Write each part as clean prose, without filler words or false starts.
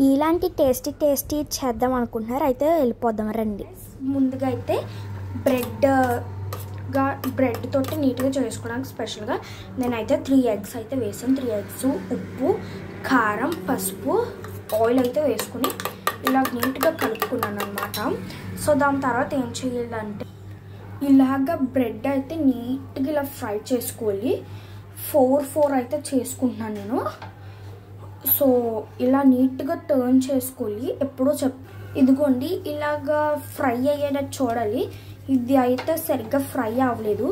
ఇలాంటి టేస్టీ చేద్దాం అనుకుంటున్నారు అయితే వెళ్ళిపోదాం రండి. ముందుగా అయితే బ్రెడ్ తోటి నీట్గా చేసుకోవడానికి స్పెషల్గా నేనైతే 3 eggs అయితే వేసాను. 3 eggs, ఉప్పు, కారం, పసుపు, ఆయిల్ అయితే వేసుకుని ఇలా నీట్గా కలుపుకున్నాను అనమాట. సో దాని తర్వాత ఏం చేయాలంటే ఇలాగ బ్రెడ్ అయితే నీట్గా ఇలా ఫ్రై చేసుకోవాలి. 4 అయితే చేసుకుంటున్నాను నేను. సో ఇలా నీట్గా టర్న్ చేసుకోవాలి. ఎప్పుడో ఇదిగోండి ఇలాగా ఫ్రై అయ్యేటట్టు చూడాలి. ఇది అయితే సరిగ్గా ఫ్రై అవ్వలేదు.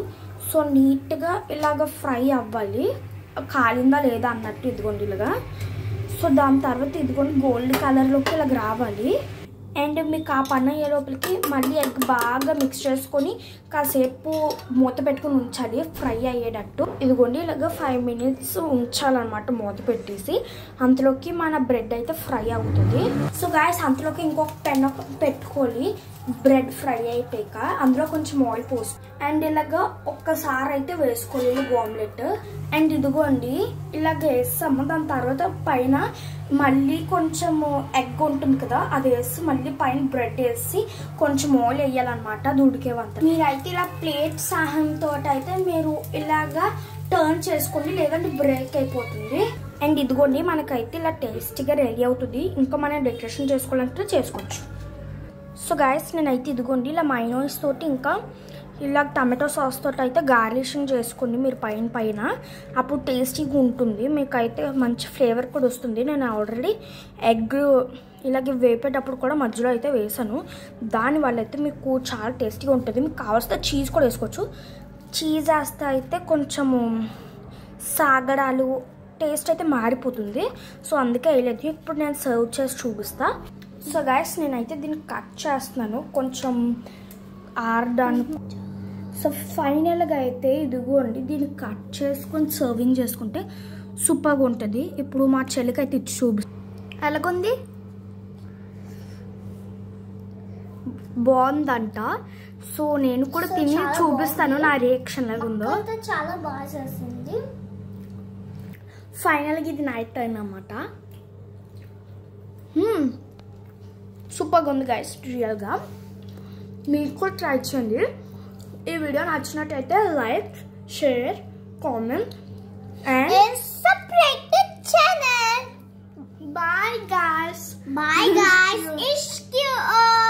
సో నీట్గా ఇలాగ ఫ్రై అవ్వాలి, కాలిందా లేదా అన్నట్టు. ఇదిగోండి ఇలాగా. సో దాని తర్వాత ఇదిగోండి గోల్డ్ కలర్లోకి ఇలాగ రావాలి. అండ్ మీకు ఆ పని అయ్యే లోపలికి మళ్ళీ ఎగ్ బాగా మిక్స్ చేసుకొని కాసేపు మూత పెట్టుకుని ఉంచాలి ఫ్రై అయ్యేటట్టు. ఇదిగోండి ఇలాగ 5 minutes ఉంచాలన్నమాట మూత పెట్టేసి. అంతలోకి మన బ్రెడ్ అయితే ఫ్రై అవుతుంది. సో గాయస్ అంతలోకి ఇంకొక పెన్ పెట్టుకోవాలి. బ్రెడ్ ఫ్రై అయిపోయాక అందులో కొంచెం ఆయిల్ పోసి అండ్ ఇలాగ ఒక్కసారి అయితే వేసుకోవాలి ఆమ్లెట్. అండ్ ఇదిగోండి ఇలాగ వేస్తాము. దాని తర్వాత పైన మళ్ళీ కొంచెం ఎగ్ ఉంటుంది కదా, అది వేసి మళ్ళీ పైన బ్రెడ్ వేసి కొంచెం ఆయిల్ వేయాలన్నమాట. అది ఉడికేవంత మీరైతే ఇలా ప్లేట్ సహాయంతో అయితే మీరు ఇలాగా టర్న్ చేసుకోండి, లేదంటే బ్రేక్ అయిపోతుంది. అండ్ ఇదిగోండి మనకైతే ఇలా టేస్టీగా రెడీ అవుతుంది. ఇంకా మనం డెకరేషన్ చేసుకోవాలంటే చేసుకోవచ్చు. సో గాయస్ నేనైతే ఇదిగోండి ఇలా మైనోస్ తోటి ఇంకా ఇలా టమాటో సాస్ తోటి అయితే గార్నిషింగ్ చేసుకోండి మీరు పైన. అప్పుడు టేస్టీగా ఉంటుంది, మీకైతే మంచి ఫ్లేవర్ కూడా వస్తుంది. నేను ఆల్రెడీ ఎగ్ ఇలాగే వేపేటప్పుడు కూడా మధ్యలో అయితే వేసాను. దానివల్ల అయితే మీకు చాలా టేస్టీగా ఉంటుంది. మీకు కావాల్సిన చీజ్ కూడా వేసుకోవచ్చు. చీజ్ వేస్తే అయితే కొంచెము సాగడాలు టేస్ట్ అయితే మారిపోతుంది. సో అందుకే వేయలేదు. ఇప్పుడు నేను సర్వ్ చేసి చూపిస్తా. సో గైస్ నేనైతే దీన్ని కట్ చేస్తున్నాను కొంచెం ఆరడానికి. సో ఫైనల్గా అయితే ఇదిగోండి దీన్ని కట్ చేసుకొని సర్వింగ్ చేసుకుంటే సూపర్గా ఉంటుంది. ఇప్పుడు మా చెల్లికి అయితే ఇచ్చి చూపిస్తాను. ఎలాగుంది? బాగుందంట. సో నేను కూడా తిని చూపిస్తాను నా రియాక్షన్ ఎలాగుందో. చాలా బాగా చేస్తుంది. ఫైనల్గా ఇది నైట్ టైం అన్నమాట. సూపర్గా ఉంది గైస్ రియల్గా. మీరు కూడా ట్రై చేయండి. ఈ వీడియో నచ్చినట్టయితే like, share, comment and subscribe to channel. Bye guys. Bye guys. Ishq you all.